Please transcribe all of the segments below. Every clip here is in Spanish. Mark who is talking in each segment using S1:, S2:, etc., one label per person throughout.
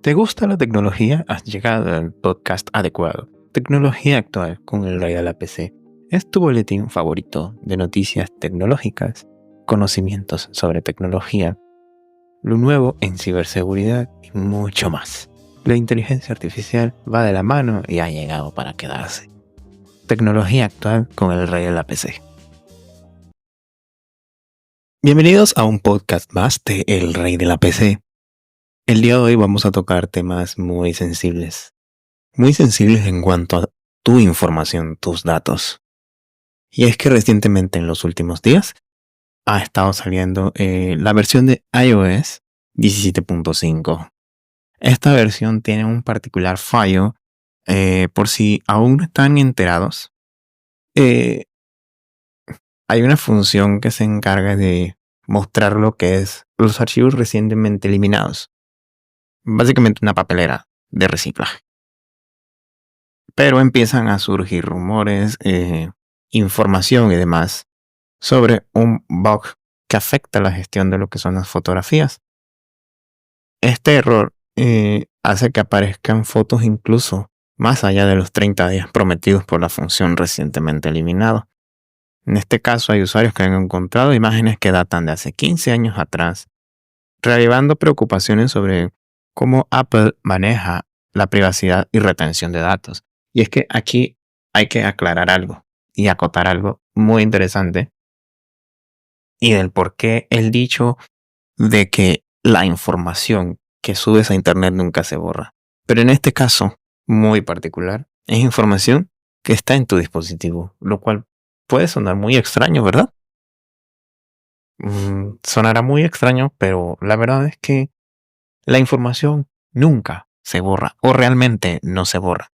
S1: ¿Te gusta la tecnología? Has llegado al podcast adecuado. Tecnología actual con el rey de la PC. Es tu boletín favorito de noticias tecnológicas, conocimientos sobre tecnología, lo nuevo en ciberseguridad y mucho más. La inteligencia artificial va de la mano y ha llegado para quedarse. Tecnología actual con el rey de la PC. Bienvenidos a un podcast más de El Rey de la PC. El día de hoy vamos a tocar temas muy sensibles en cuanto a tu información, tus datos. Y es que recientemente en los últimos días ha estado saliendo la versión de iOS 17.5. Esta versión tiene un particular fallo, por si aún no están enterados. Hay una función que se encarga de mostrar lo que es los archivos recientemente eliminados. Básicamente una papelera de reciclaje. Pero empiezan a surgir rumores, información y demás sobre un bug que afecta la gestión de lo que son las fotografías. Este error hace que aparezcan fotos incluso más allá de los 30 días prometidos por la función recientemente eliminada. En este caso hay usuarios que han encontrado imágenes que datan de hace 15 años atrás, reavivando preocupaciones sobre cómo Apple maneja la privacidad y retención de datos. Y es que aquí hay que aclarar algo y acotar algo muy interesante, y del por qué el dicho de que la información que subes a internet nunca se borra. Pero en este caso muy particular, es información que está en tu dispositivo, lo cual puede sonar muy extraño, ¿verdad? Sonará muy extraño, pero la verdad es que la información nunca se borra, o realmente no se borra.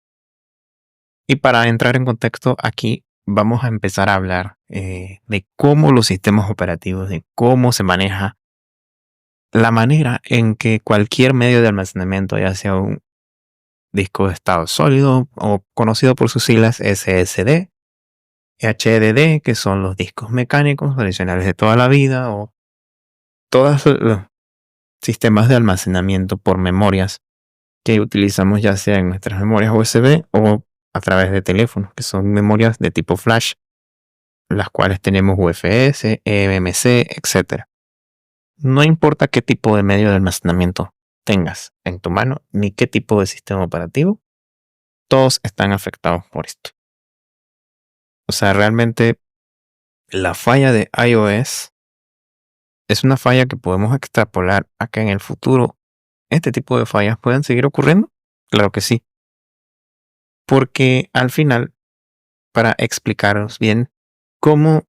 S1: Y para entrar en contexto, aquí vamos a empezar a hablar de cómo los sistemas operativos, de cómo se maneja la manera en que cualquier medio de almacenamiento, ya sea un disco de estado sólido o conocido por sus siglas SSD, HDD, que son los discos mecánicos tradicionales de toda la vida, o todos los sistemas de almacenamiento por memorias que utilizamos ya sea en nuestras memorias USB o a través de teléfonos, que son memorias de tipo flash, las cuales tenemos UFS, eMMC, etc. No importa qué tipo de medio de almacenamiento tengas en tu mano, ni qué tipo de sistema operativo, todos están afectados por esto. O sea, realmente la falla de iOS es una falla que podemos extrapolar a que en el futuro este tipo de fallas pueden seguir ocurriendo. Claro que sí. Porque al final, para explicaros bien cómo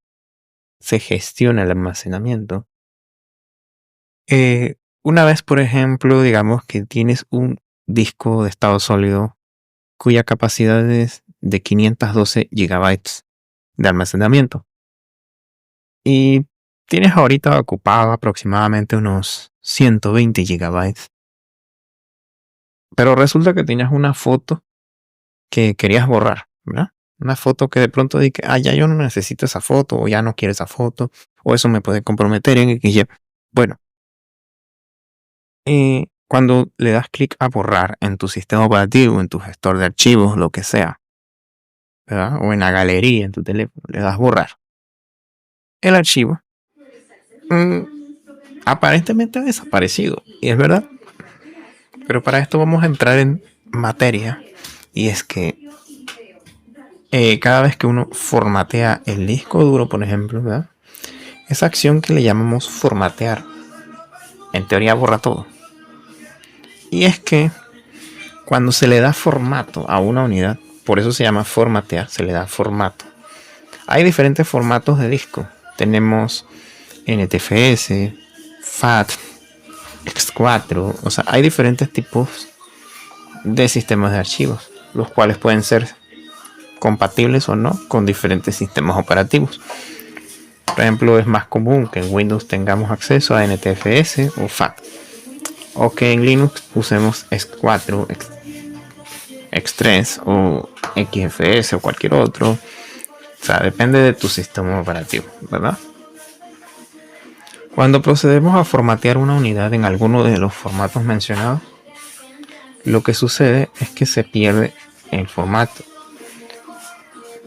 S1: se gestiona el almacenamiento, una vez, por ejemplo, digamos que tienes un disco de estado sólido cuya capacidad es de 512 GB de almacenamiento. Y tienes ahorita ocupado aproximadamente unos 120 GB. Pero resulta que tenías una foto que querías borrar, ¿verdad? Una foto que de pronto dije, ya yo no necesito esa foto, o ya no quiero esa foto, o eso me puede comprometer en X. Bueno, cuando le das clic a borrar en tu sistema operativo, en tu gestor de archivos, lo que sea, ¿verdad? O en la galería, en tu teléfono, le das borrar. El archivo aparentemente ha desaparecido, y es verdad. Pero para esto vamos a entrar en materia, y es que cada vez que uno formatea el disco duro, por ejemplo, ¿verdad? Esa acción que le llamamos formatear, en teoría borra todo. Y es que cuando se le da formato a una unidad, por eso se llama formatear, se le da formato. Hay diferentes formatos de disco. Tenemos NTFS, FAT, X4, o sea, hay diferentes tipos de sistemas de archivos, los cuales pueden ser compatibles o no con diferentes sistemas operativos. Por ejemplo, es más común que en Windows tengamos acceso a NTFS o FAT, o que en Linux usemos X4, X3 o XFS o cualquier otro. O sea, depende de tu sistema operativo, ¿verdad? Cuando procedemos a formatear una unidad en alguno de los formatos mencionados, lo que sucede es que se pierde el formato.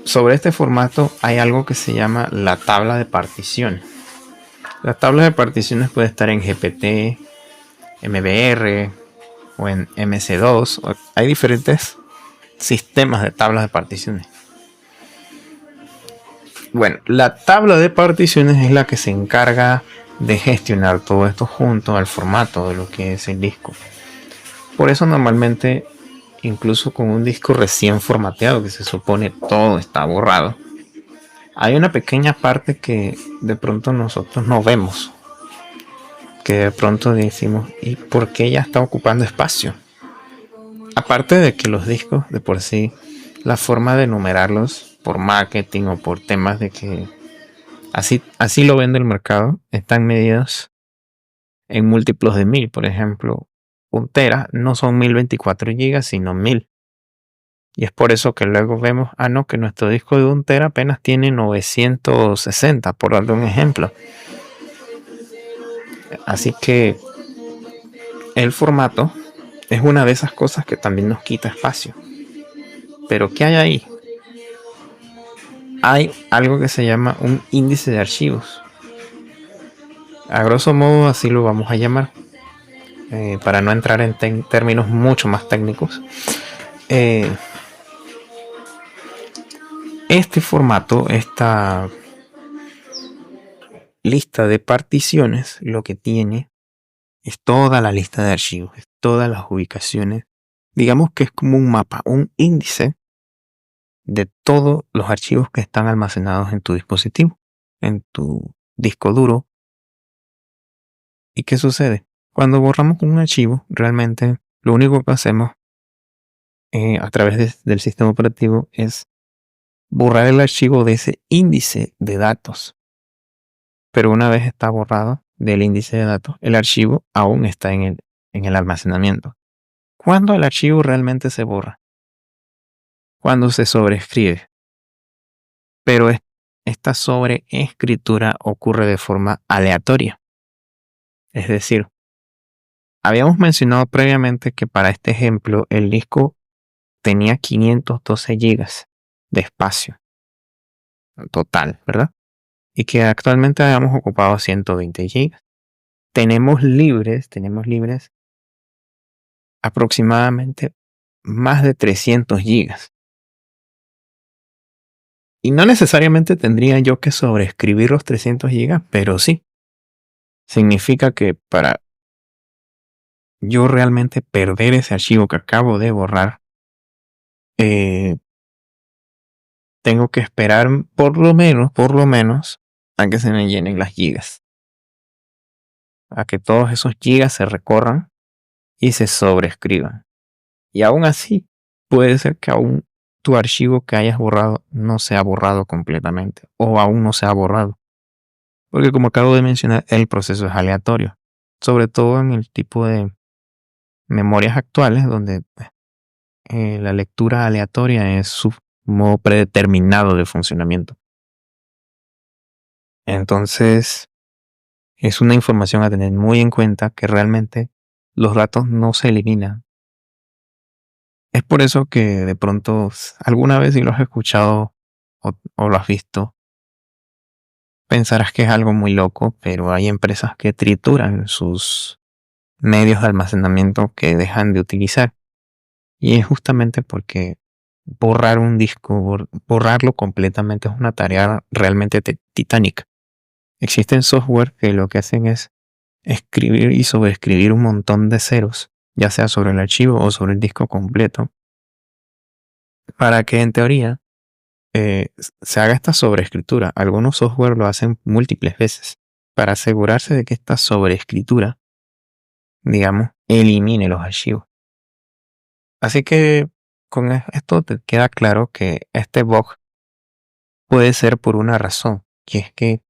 S1: Sobre este formato hay algo que se llama la tabla de particiones. La tabla de particiones puede estar en GPT, MBR o en MC2. Hay diferentes sistemas de tablas de particiones. Bueno, la tabla de particiones es la que se encarga de gestionar todo esto junto al formato de lo que es el disco. Por eso normalmente, incluso con un disco recién formateado, que se supone todo está borrado, hay una pequeña parte que de pronto nosotros no vemos, que de pronto decimos, ¿y por qué ya está ocupando espacio? Aparte de que los discos de por sí, la forma de numerarlos por marketing o por temas de que así lo vende el mercado, están medidos en múltiplos de 1000. Por ejemplo, 1 tera no son 1024 gigas, sino 1000. Y es por eso que luego vemos, no, que nuestro disco de 1 tera apenas tiene 960, por darle un ejemplo. Así que el formato es una de esas cosas que también nos quita espacio. Pero ¿qué hay ahí? Hay algo que se llama un índice de archivos. A grosso modo así lo vamos a llamar, para no entrar en términos mucho más técnicos. Este formato, esta lista de particiones, lo que tiene es toda la lista de archivos, es todas las ubicaciones. Digamos que es como un mapa, un índice de todos los archivos que están almacenados en tu dispositivo, en tu disco duro. ¿Y qué sucede? Cuando borramos un archivo, realmente lo único que hacemos a través del sistema operativo es borrar el archivo de ese índice de datos. Pero una vez está borrado del índice de datos, el archivo aún está en el almacenamiento. ¿Cuándo el archivo realmente se borra? Cuando se sobreescribe. Pero esta sobreescritura ocurre de forma aleatoria. Es decir, habíamos mencionado previamente que para este ejemplo el disco tenía 512 gigas de espacio total, ¿verdad? Y que actualmente habíamos ocupado 120 gigas. Tenemos libres aproximadamente más de 300 gigas. Y no necesariamente tendría yo que sobreescribir los 300 gigas, pero sí. Significa que para yo realmente perder ese archivo que acabo de borrar, tengo que esperar por lo menos, a que se me llenen las gigas. A que todos esos gigas se recorran y se sobreescriban. Y aún así, puede ser que aún tu archivo que hayas borrado no se ha borrado completamente o aún no se ha borrado. Porque como acabo de mencionar, el proceso es aleatorio. Sobre todo en el tipo de memorias actuales donde la lectura aleatoria es su modo predeterminado de funcionamiento. Entonces, es una información a tener muy en cuenta, que realmente los datos no se eliminan. Es por eso que de pronto, alguna vez si lo has escuchado o lo has visto, pensarás que es algo muy loco, pero hay empresas que trituran sus medios de almacenamiento que dejan de utilizar. Y es justamente porque borrar un disco, borrarlo completamente es una tarea realmente titánica. Existen software que lo que hacen es escribir y sobreescribir un montón de ceros, ya sea sobre el archivo o sobre el disco completo, para que en teoría se haga esta sobreescritura. Algunos software lo hacen múltiples veces para asegurarse de que esta sobreescritura, digamos, elimine los archivos. Así que con esto te queda claro que este bug puede ser por una razón, que es que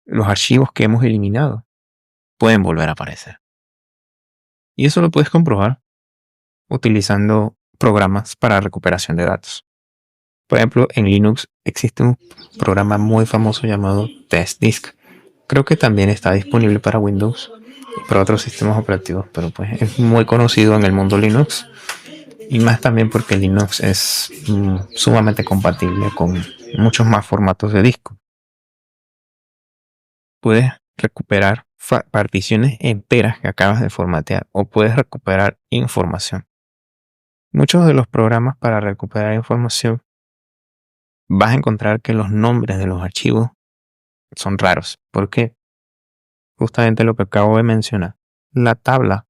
S1: los archivos que hemos eliminado pueden volver a aparecer. Y eso lo puedes comprobar utilizando programas para recuperación de datos. Por ejemplo, en Linux existe un programa muy famoso llamado Test Disk. Creo que también está disponible para Windows. para otros sistemas operativos, pero pues es muy conocido en el mundo Linux, y más también porque Linux es sumamente compatible con muchos más formatos de disco. Puedes recuperar particiones enteras que acabas de formatear, o puedes recuperar información. Muchos de los programas para recuperar información vas a encontrar que los nombres de los archivos son raros. ¿Por qué? Justamente lo que acabo de mencionar. La tabla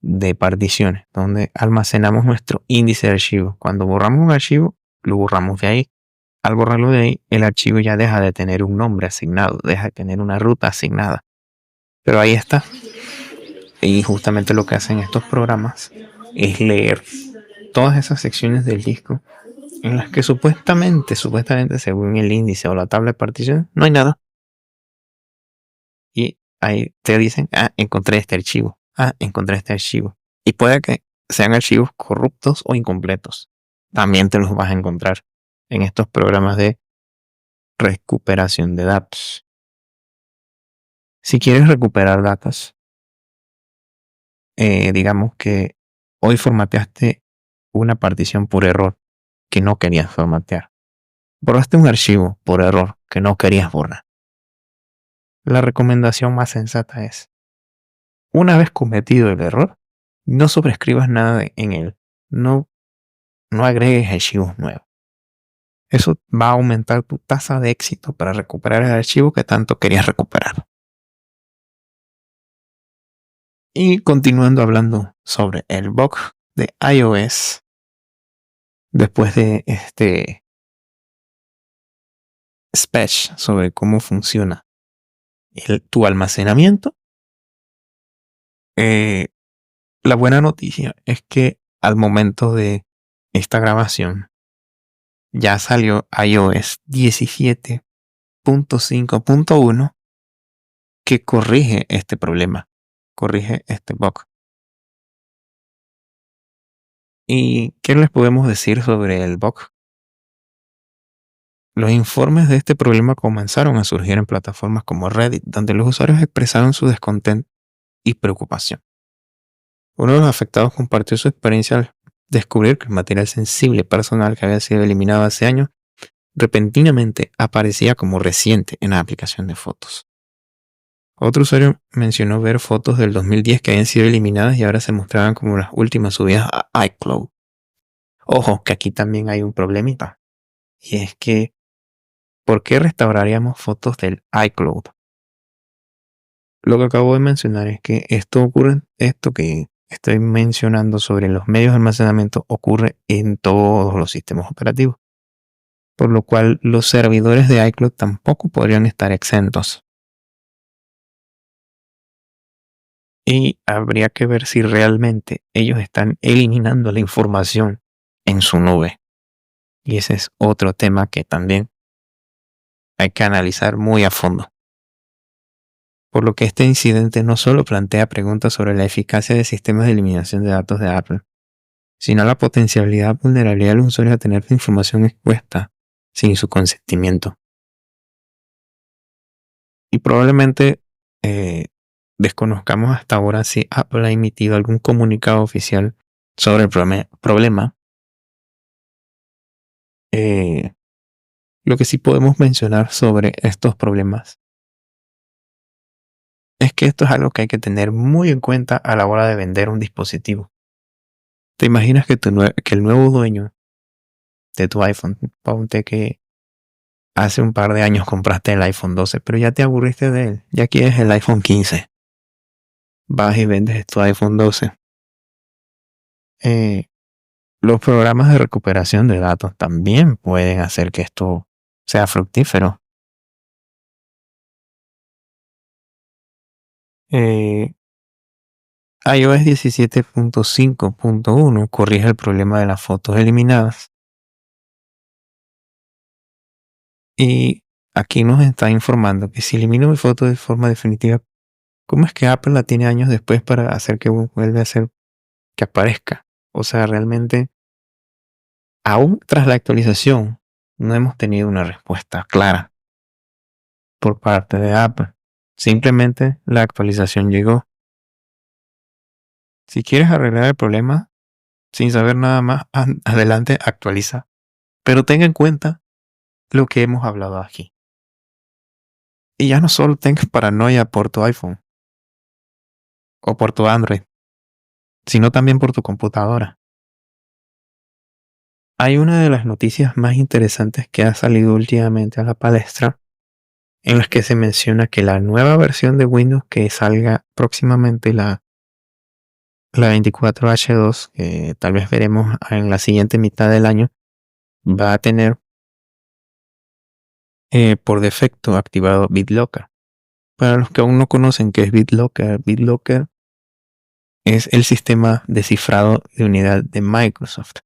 S1: de particiones, donde almacenamos nuestro índice de archivo. Cuando borramos un archivo, lo borramos de ahí. Al borrarlo de ahí, el archivo ya deja de tener un nombre asignado, deja de tener una ruta asignada. Pero ahí está. Y justamente lo que hacen estos programas es leer todas esas secciones del disco en las que supuestamente, según el índice o la tabla de partición, no hay nada. Y ahí te dicen, encontré este archivo. Encontré este archivo. Y puede que sean archivos corruptos o incompletos. También te los vas a encontrar en estos programas de recuperación de datos. Si quieres recuperar datos, digamos que hoy formateaste una partición por error que no querías formatear. Borraste un archivo por error que no querías borrar. La recomendación más sensata es, una vez cometido el error, no sobreescribas nada en él. No agregues archivos nuevos. Eso va a aumentar tu tasa de éxito para recuperar el archivo que tanto querías recuperar. Y continuando hablando sobre el bug de iOS, después de este speech sobre cómo funciona tu almacenamiento, la buena noticia es que al momento de esta grabación ya salió iOS 17.5.1 que corrige este problema, corrige este bug. ¿Y qué les podemos decir sobre el bug? Los informes de este problema comenzaron a surgir en plataformas como Reddit, donde los usuarios expresaron su descontento y preocupación. Uno de los afectados compartió su experiencia al descubrir que el material sensible personal que había sido eliminado hace años repentinamente aparecía como reciente en la aplicación de fotos. Otro usuario mencionó ver fotos del 2010 que habían sido eliminadas y ahora se mostraban como las últimas subidas a iCloud. Ojo, que aquí también hay un problemita. Y es que, ¿por qué restauraríamos fotos del iCloud? Lo que acabo de mencionar es que esto que estoy mencionando sobre los medios de almacenamiento ocurre en todos los sistemas operativos. Por lo cual los servidores de iCloud tampoco podrían estar exentos. Y habría que ver si realmente ellos están eliminando la información en su nube. Y ese es otro tema que también hay que analizar muy a fondo. Por lo que este incidente no solo plantea preguntas sobre la eficacia de sistemas de eliminación de datos de Apple, sino la potencialidad vulnerabilidad de los usuarios a tener la información expuesta sin su consentimiento. Y probablemente desconozcamos hasta ahora si Apple ha emitido algún comunicado oficial sobre el problema. Lo que sí podemos mencionar sobre estos problemas es que esto es algo que hay que tener muy en cuenta a la hora de vender un dispositivo. ¿Te imaginas que el nuevo dueño de tu iPhone, ponte que hace un par de años compraste el iPhone 12, pero ya te aburriste de él, ya quieres el iPhone 15? Vas y vendes tu iPhone 12. Los programas de recuperación de datos también pueden hacer que esto sea fructífero. iOS 17.5.1 corrige el problema de las fotos eliminadas. Y aquí nos está informando que si elimino mi foto de forma definitiva, ¿cómo es que Apple la tiene años después para hacer que vuelva a hacer que aparezca? O sea, realmente, aún tras la actualización, no hemos tenido una respuesta clara por parte de Apple. Simplemente la actualización llegó. Si quieres arreglar el problema sin saber nada más, adelante actualiza. Pero tenga en cuenta lo que hemos hablado aquí. Y ya no solo tengas paranoia por tu iPhone o por tu Android, sino también por tu computadora. Hay una de las noticias más interesantes que ha salido últimamente a la palestra, en las que se menciona que la nueva versión de Windows que salga próximamente, la 24H2, que tal vez veremos en la siguiente mitad del año, va a tener por defecto activado BitLocker. Para los que aún no conocen qué es BitLocker, BitLocker es el sistema de cifrado de unidad de Microsoft.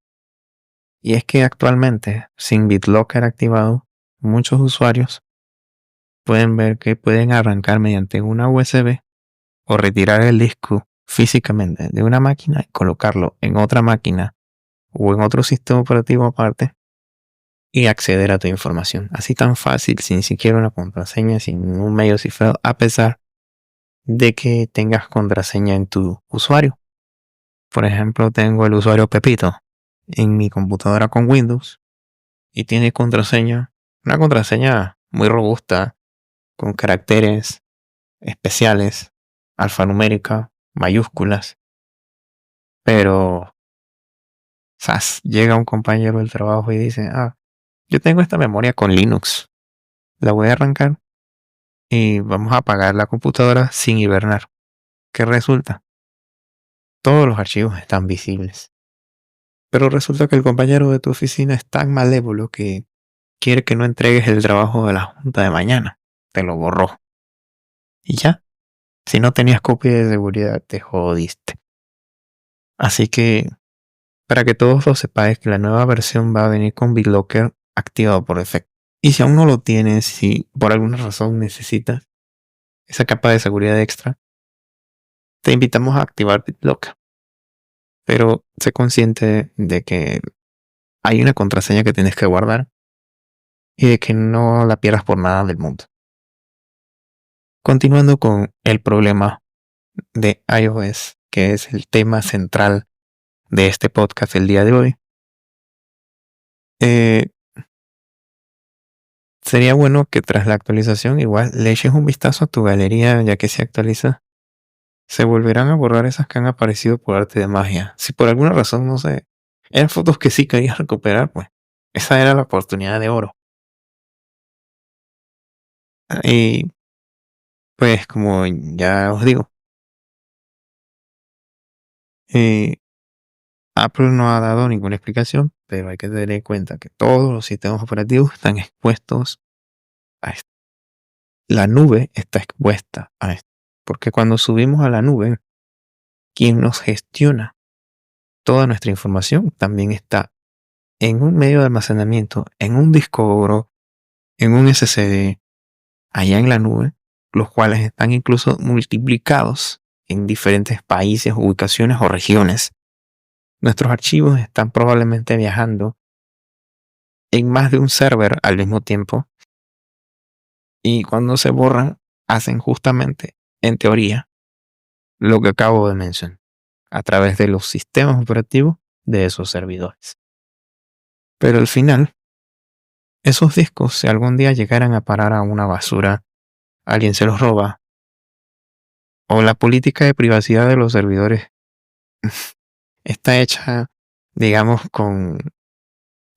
S1: Y es que actualmente, sin BitLocker activado, muchos usuarios pueden ver que pueden arrancar mediante una USB o retirar el disco físicamente de una máquina y colocarlo en otra máquina o en otro sistema operativo aparte y acceder a tu información. Así tan fácil, sin siquiera una contraseña, sin un medio cifrado, a pesar de que tengas contraseña en tu usuario. Por ejemplo, tengo el usuario Pepito en mi computadora con Windows y tiene contraseña, una contraseña muy robusta, con caracteres especiales, alfanumérica, mayúsculas, pero llega un compañero del trabajo y dice, yo tengo esta memoria con Linux, la voy a arrancar y vamos a apagar la computadora sin hibernar. ¿Qué resulta? Todos los archivos están visibles. Pero resulta que el compañero de tu oficina es tan malévolo que quiere que no entregues el trabajo de la junta de mañana. Te lo borró. Y ya, si no tenías copia de seguridad, te jodiste. Así que, para que todos lo sepáis, que la nueva versión va a venir con BitLocker activado por defecto. Y si aún no lo tienes, si por alguna razón necesitas esa capa de seguridad extra, te invitamos a activar BitLocker. Pero sé consciente de que hay una contraseña que tienes que guardar y de que no la pierdas por nada del mundo. Continuando con el problema de iOS, que es el tema central de este podcast el día de hoy, sería bueno que tras la actualización igual le eches un vistazo a tu galería, ya que si actualiza se volverán a borrar esas que han aparecido por arte de magia. Si por alguna razón, no sé, eran fotos que sí querías recuperar, pues esa era la oportunidad de oro. Y pues como ya os digo, Apple no ha dado ninguna explicación, pero hay que tener en cuenta que todos los sistemas operativos están expuestos a esto. La nube está expuesta a esto. Porque cuando subimos a la nube, quien nos gestiona toda nuestra información también está en un medio de almacenamiento, en un disco duro, en un SSD, allá en la nube, los cuales están incluso multiplicados en diferentes países, ubicaciones o regiones. Nuestros archivos están probablemente viajando en más de un server al mismo tiempo y cuando se borran hacen justamente, en teoría, lo que acabo de mencionar a través de los sistemas operativos de esos servidores. Pero al final, esos discos, si algún día llegaran a parar a una basura, alguien se los roba, o la política de privacidad de los servidores está hecha, digamos, con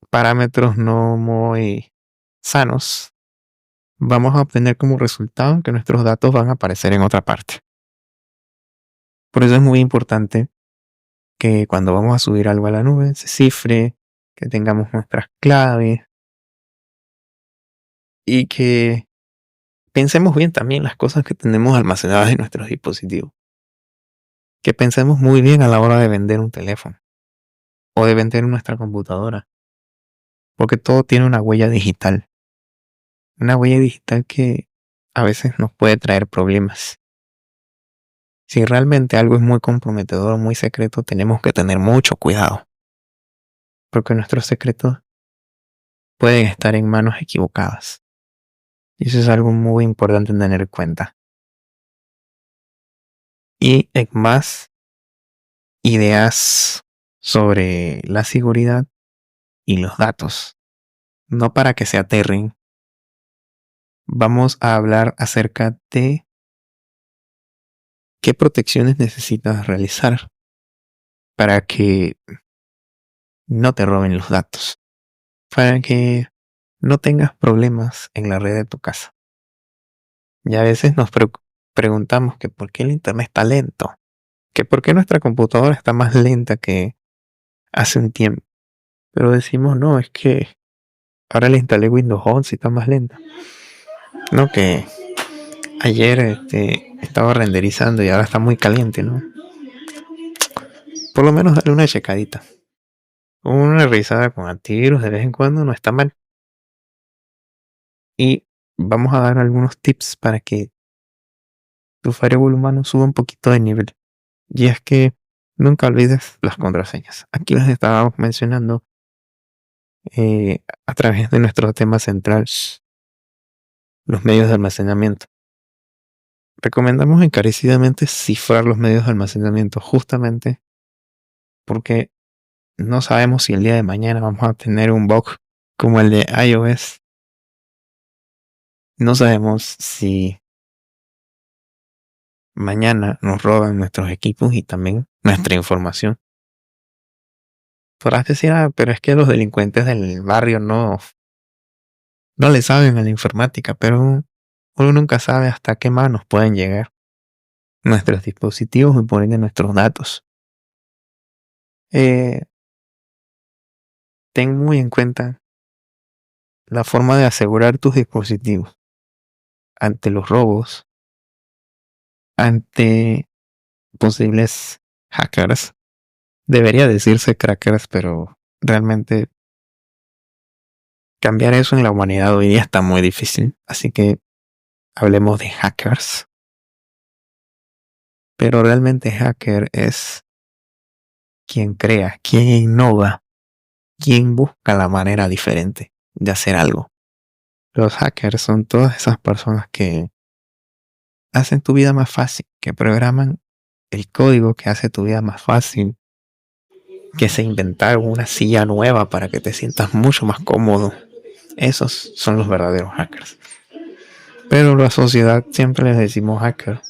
S1: parámetros no muy sanos, vamos a obtener como resultado que nuestros datos van a aparecer en otra parte. Por eso es muy importante que cuando vamos a subir algo a la nube se cifre, que tengamos nuestras claves y que pensemos bien también las cosas que tenemos almacenadas en nuestros dispositivos. Que pensemos muy bien a la hora de vender un teléfono o de vender nuestra computadora. Porque todo tiene una huella digital. Una huella digital que a veces nos puede traer problemas. Si realmente algo es muy comprometedor o muy secreto, tenemos que tener mucho cuidado. Porque nuestros secretos pueden estar en manos equivocadas. Y eso es algo muy importante tener en cuenta. y en más ideas sobre la seguridad y los datos. No para que se aterren, vamos a hablar acerca de qué protecciones necesitas realizar para que no te roben los datos, para que no tengas problemas en la red de tu casa. Y a veces nos preguntamos que por qué el internet está lento, que por qué nuestra computadora está más lenta que hace un tiempo. Pero decimos, no, es que ahora le instalé Windows 11 y está más lenta. No, que ayer estaba renderizando y ahora está muy caliente, ¿no? Por lo menos darle una checadita. Una revisada con antivirus de vez en cuando no está mal. Y vamos a dar algunos tips para que tu firewall humano suba un poquito de nivel. Y es que nunca olvides las contraseñas. Aquí las estábamos mencionando a través de nuestro tema central, los medios de almacenamiento. Recomendamos encarecidamente cifrar los medios de almacenamiento justamente porque no sabemos si el día de mañana vamos a tener un bug como el de iOS. No sabemos si mañana nos roban nuestros equipos y también nuestra información. Podrás decir, pero es que los delincuentes del barrio no le saben a la informática, pero uno nunca sabe hasta qué manos pueden llegar nuestros dispositivos y por ende nuestros datos. Ten muy en cuenta la forma de asegurar tus dispositivos ante los robos, ante posibles hackers. Debería decirse crackers, pero realmente cambiar eso en la humanidad hoy día está muy difícil. Así que hablemos de hackers. Pero realmente hacker es quien crea, quien innova, quien busca la manera diferente de hacer algo. Los hackers son todas esas personas que hacen tu vida más fácil, que programan el código que hace tu vida más fácil, que se inventaron una silla nueva para que te sientas mucho más cómodo. Esos son los verdaderos hackers. Pero la sociedad siempre les decimos hacker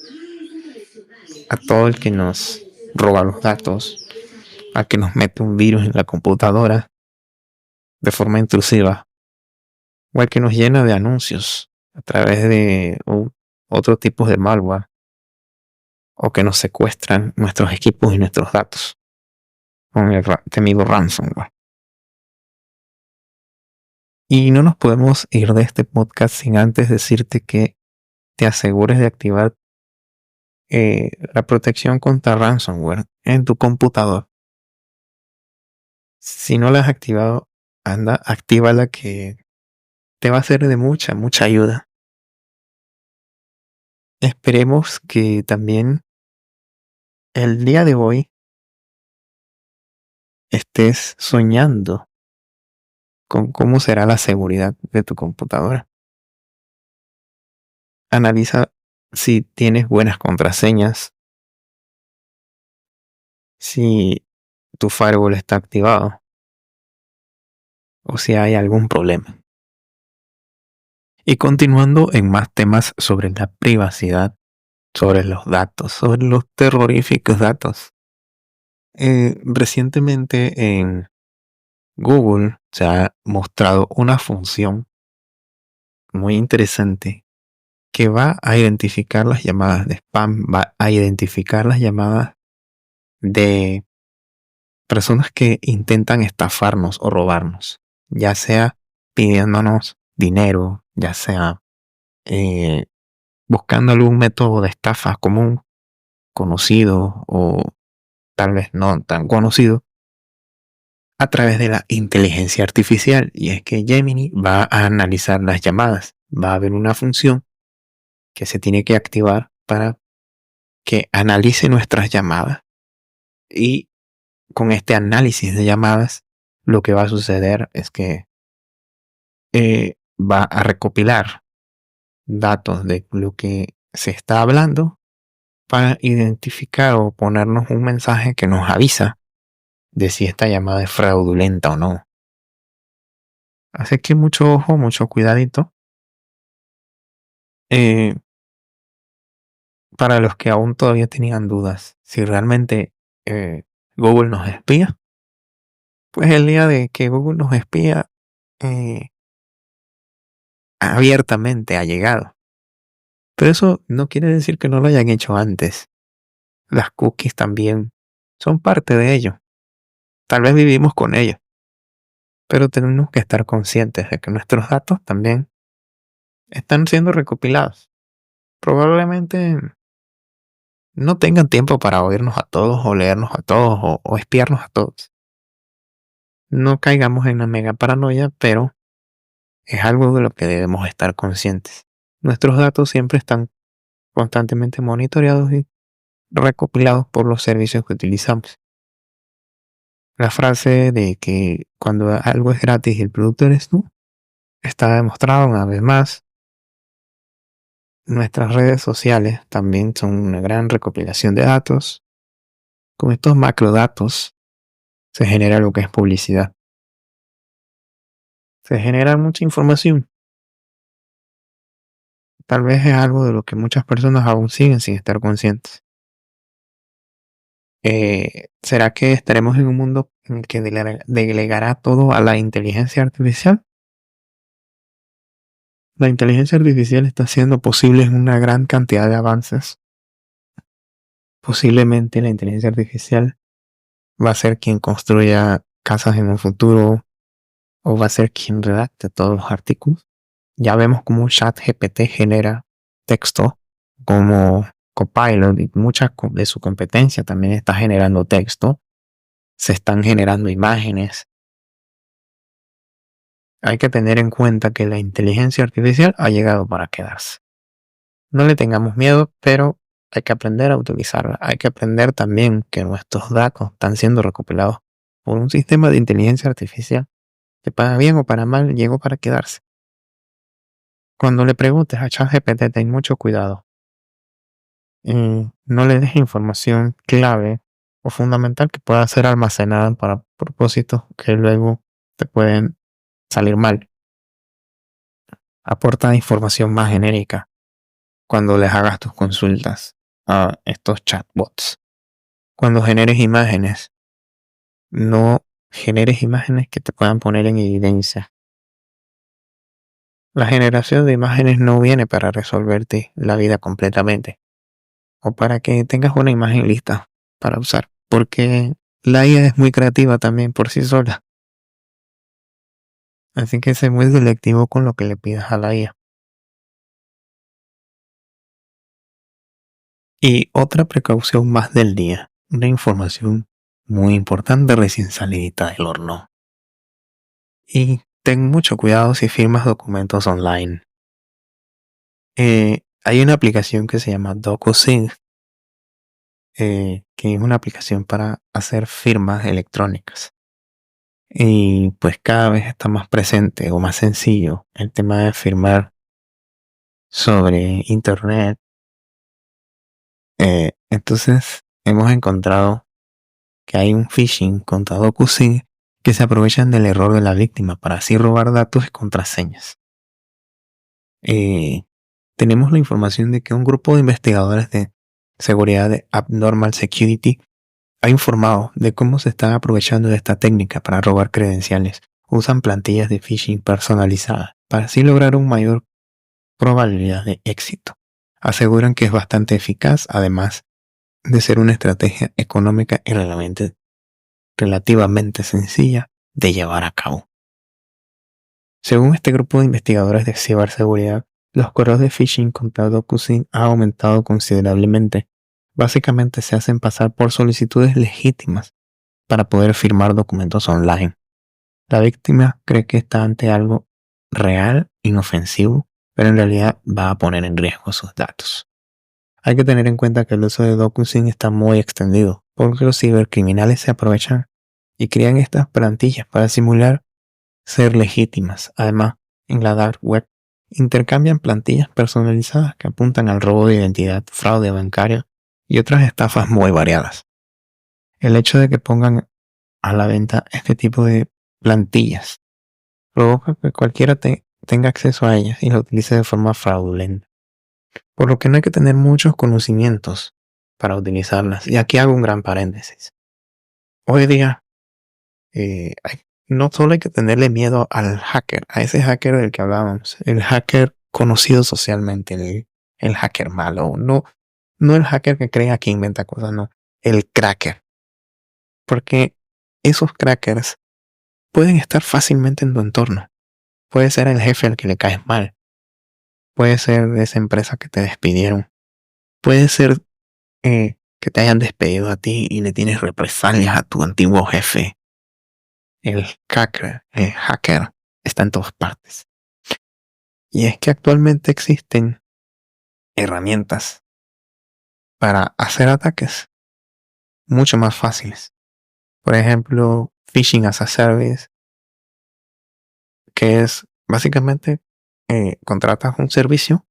S1: a todo el que nos roba los datos, a que nos mete un virus en la computadora de forma intrusiva, o al que nos llena de anuncios a través de otro tipo de malware, o que nos secuestran nuestros equipos y nuestros datos con el temido ransomware. Y no nos podemos ir de este podcast sin antes decirte que te asegures de activar la protección contra ransomware en tu computador. Si no la has activado, anda, actívala, que te va a ser de mucha ayuda. Esperemos que también el día de hoy estés soñando con cómo será la seguridad de tu computadora. Analiza si tienes buenas contraseñas, si tu firewall está activado o si hay algún problema. Y continuando en más temas sobre la privacidad, sobre los datos, sobre los terroríficos datos. Recientemente en Google se ha mostrado una función muy interesante que va a identificar las llamadas de spam, va a identificar las llamadas de personas que intentan estafarnos o robarnos, ya sea pidiéndonos dinero, ya sea buscando algún método de estafa común, conocido o tal vez no tan conocido, a través de la inteligencia artificial. Y es que Gemini va a analizar las llamadas, va a haber una función que se tiene que activar para que analice nuestras llamadas, y con este análisis de llamadas lo que va a suceder es que va a recopilar datos de lo que se está hablando para identificar o ponernos un mensaje que nos avisa de si esta llamada es fraudulenta o no. Así que mucho ojo, mucho cuidadito. Eh, para los que aún todavía tenían dudas si realmente Google nos espía, pues el día de que Google nos espía eh, abiertamente ha llegado. Pero eso no quiere decir que no lo hayan hecho antes. Las cookies también son parte de ello. Tal vez vivimos con ello, pero tenemos que estar conscientes de que nuestros datos también están siendo recopilados. Probablemente no tengan tiempo para oírnos a todos o leernos a todos o espiarnos a todos. No caigamos en la mega paranoia, pero es algo de lo que debemos estar conscientes. Nuestros datos siempre están constantemente monitoreados y recopilados por los servicios que utilizamos. La frase de que cuando algo es gratis y el producto eres tú, está demostrado una vez más. Nuestras redes sociales también son una gran recopilación de datos. Con estos macrodatos se genera lo que es publicidad. Se genera mucha información. Tal vez es algo de lo que muchas personas aún siguen sin estar conscientes. ¿Será que estaremos en un mundo en el que delegará todo a la inteligencia artificial? La inteligencia artificial está haciendo posible una gran cantidad de avances. Posiblemente la inteligencia artificial va a ser quien construya casas en un futuro o va a ser quien redacte todos los artículos. Ya vemos cómo ChatGPT genera texto, como Copilot y mucha de su competencia también está generando texto. Se están generando imágenes. Hay que tener en cuenta que la inteligencia artificial ha llegado para quedarse. No le tengamos miedo, pero hay que aprender a utilizarla. Hay que aprender también que nuestros datos están siendo recopilados por un sistema de inteligencia artificial que para bien o para mal llegó para quedarse. Cuando le preguntes a ChatGPT, ten mucho cuidado. No le des información clave o fundamental que pueda ser almacenada para propósitos que luego te pueden salir mal. Aporta información más genérica cuando les hagas tus consultas a estos chatbots. Cuando generes imágenes, no generes imágenes que te puedan poner en evidencia. La generación de imágenes no viene para resolverte la vida completamente o para que tengas una imagen lista para usar, porque la IA es muy creativa también por sí sola. Así que sé muy selectivo con lo que le pidas a la IA. Y otra precaución más del día, una información muy importante recién salidita del horno. Y ten mucho cuidado si firmas documentos online. Hay una aplicación que se llama DocuSign, que es una aplicación para hacer firmas electrónicas. Y pues cada vez está más presente o más sencillo el tema de firmar sobre internet. Entonces hemos encontrado que hay un phishing contra DocuSign que se aprovechan del error de la víctima para así robar datos y contraseñas. Tenemos la información de que un grupo de investigadores de seguridad de Abnormal Security ha informado de cómo se están aprovechando de esta técnica para robar credenciales. Usan plantillas de phishing personalizadas para así lograr una mayor probabilidad de éxito. Aseguran que es bastante eficaz, además de ser una estrategia económica y relativamente sencilla de llevar a cabo. Según este grupo de investigadores de ciberseguridad, los correos de phishing contra DocuSign han aumentado considerablemente. Básicamente se hacen pasar por solicitudes legítimas para poder firmar documentos online. La víctima cree que está ante algo real, inofensivo, pero en realidad va a poner en riesgo sus datos. Hay que tener en cuenta que el uso de DocuSign está muy extendido, porque los cibercriminales se aprovechan y crean estas plantillas para simular ser legítimas. Además, en la dark web intercambian plantillas personalizadas que apuntan al robo de identidad, fraude bancario y otras estafas muy variadas. El hecho de que pongan a la venta este tipo de plantillas provoca que cualquiera tenga acceso a ellas y la utilice de forma fraudulenta. Por lo que no hay que tener muchos conocimientos para utilizarlas. Y aquí hago un gran paréntesis. Hoy día, no solo hay que tenerle miedo al hacker, a ese hacker del que hablábamos, el hacker conocido socialmente, el hacker malo, no el hacker que crea que inventa cosas, no, el cracker. Porque esos crackers pueden estar fácilmente en tu entorno. Puede ser el jefe al que le caes mal. Puede ser de esa empresa que te despidieron. Puede ser que te hayan despedido a ti y le tienes represalias a tu antiguo jefe. El hacker está en todas partes. Y es que actualmente existen herramientas para hacer ataques mucho más fáciles. Por ejemplo, Phishing as a Service, que es básicamente contratas un servicio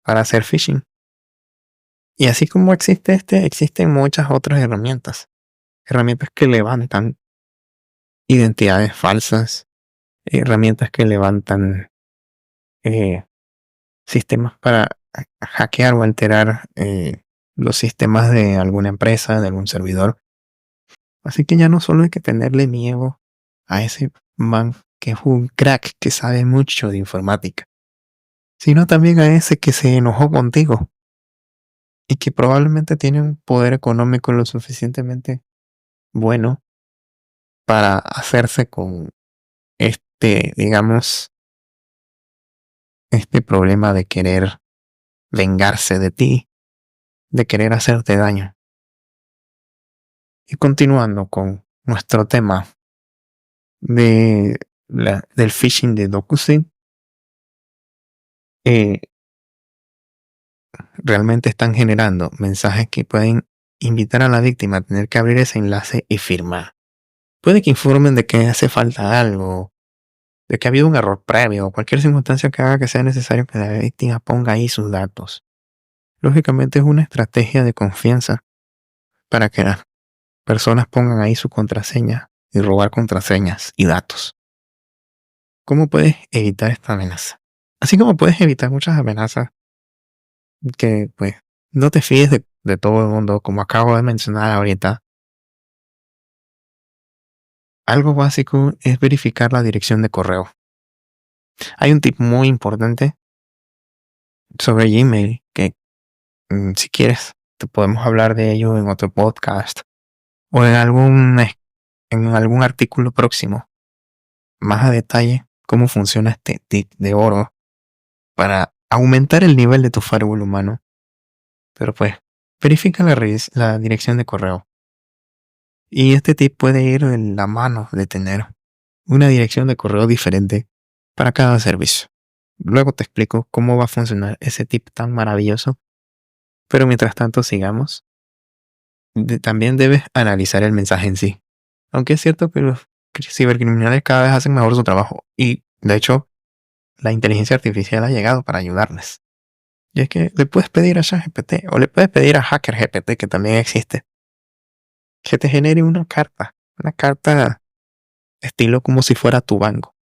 S1: para hacer phishing. Y así como existe existen muchas otras herramientas. Herramientas que levantan identidades falsas, herramientas que levantan sistemas para hackear o alterar los sistemas de alguna empresa, de algún servidor. Así que ya no solo hay que tenerle miedo a ese man que es un crack que sabe mucho de informática, sino también a ese que se enojó contigo y que probablemente tiene un poder económico lo suficientemente bueno para hacerse con digamos, este problema de querer vengarse de ti, de querer hacerte daño. Y continuando con nuestro tema del phishing de DocuSign, eh, realmente están generando mensajes que pueden invitar a la víctima a tener que abrir ese enlace y firmar. Puede que informen de que hace falta algo, de que ha habido un error previo o cualquier circunstancia que haga que sea necesario que la víctima ponga ahí sus datos. Lógicamente es una estrategia de confianza para que las personas pongan ahí su contraseña y robar contraseñas y datos. ¿Cómo puedes evitar esta amenaza? Así como puedes evitar muchas amenazas que pues no te fíes de todo el mundo, como acabo de mencionar ahorita. Algo básico es verificar la dirección de correo. Hay un tip muy importante sobre Gmail que si quieres te podemos hablar de ello en otro podcast o en algún artículo próximo. Más a detalle cómo funciona este tip de oro para aumentar el nivel de tu firewall humano. Pero pues, verifica la dirección de correo. Y este tip puede ir en la mano de tener una dirección de correo diferente para cada servicio. Luego te explico cómo va a funcionar ese tip tan maravilloso. Pero mientras tanto sigamos. También debes analizar el mensaje en sí. Aunque es cierto que los cibercriminales cada vez hacen mejor su trabajo. Y de hecho, la inteligencia artificial ha llegado para ayudarles. Y es que le puedes pedir a ChatGPT o le puedes pedir a HackerGPT, que también existe, que te genere una carta estilo como si fuera tu banco.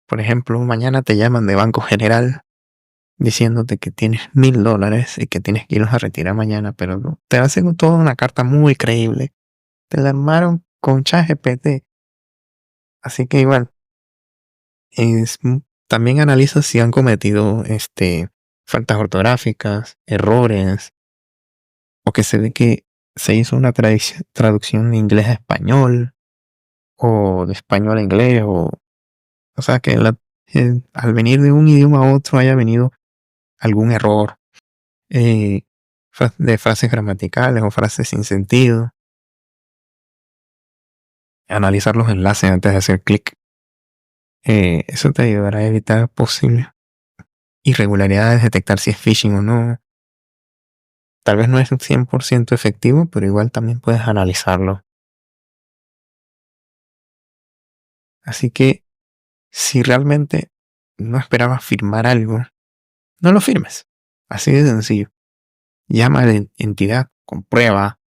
S1: Por ejemplo, mañana te llaman de Banco General diciéndote que tienes $1,000 y que tienes que irlos a retirar mañana, pero no, te hacen toda una carta muy creíble. Te la armaron con ChatGPT. Así que igual, también analiza si han cometido faltas ortográficas, errores, o que se ve que se hizo una traducción de inglés a español, o de español a inglés, o sea que al venir de un idioma a otro haya venido algún error de frases gramaticales o frases sin sentido. Analizar los enlaces antes de hacer clic. Eso te ayudará a evitar posibles irregularidades, detectar si es phishing o no. Tal vez no es un 100% efectivo, pero igual también puedes analizarlo. Así que si realmente no esperabas firmar algo, no lo firmes. Así de sencillo. llama a la entidad, comprueba.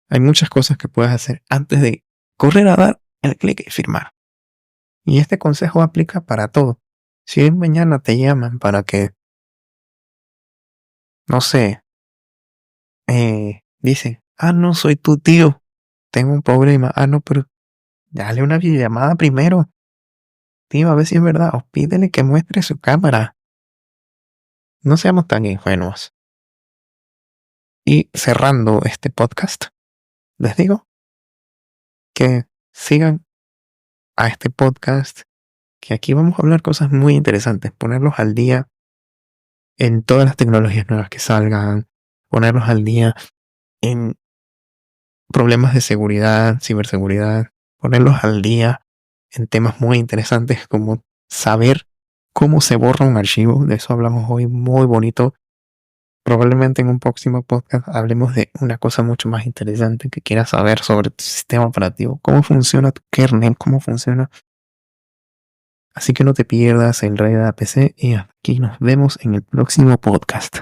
S1: Hay muchas cosas que puedes hacer antes de correr a dar el clic y firmar. Y este consejo aplica para todo. Si mañana te llaman para que, no sé, dicen, no, soy tu tío, tengo un problema. No, pero dale una videollamada primero. Tío, a ver si es verdad. O pídele que muestre su cámara. No seamos tan ingenuos. Y cerrando este podcast, les digo que sigan a este podcast, que aquí vamos a hablar cosas muy interesantes, ponerlos al día en todas las tecnologías nuevas que salgan, ponerlos al día en problemas de seguridad, ciberseguridad, ponerlos al día en temas muy interesantes como saber cómo se borra un archivo. De eso hablamos hoy, muy bonito. Probablemente en un próximo podcast hablemos de una cosa mucho más interesante que quieras saber sobre tu sistema operativo, cómo funciona tu kernel, cómo funciona. Así que no te pierdas el Rey de la PC y aquí nos vemos en el próximo podcast.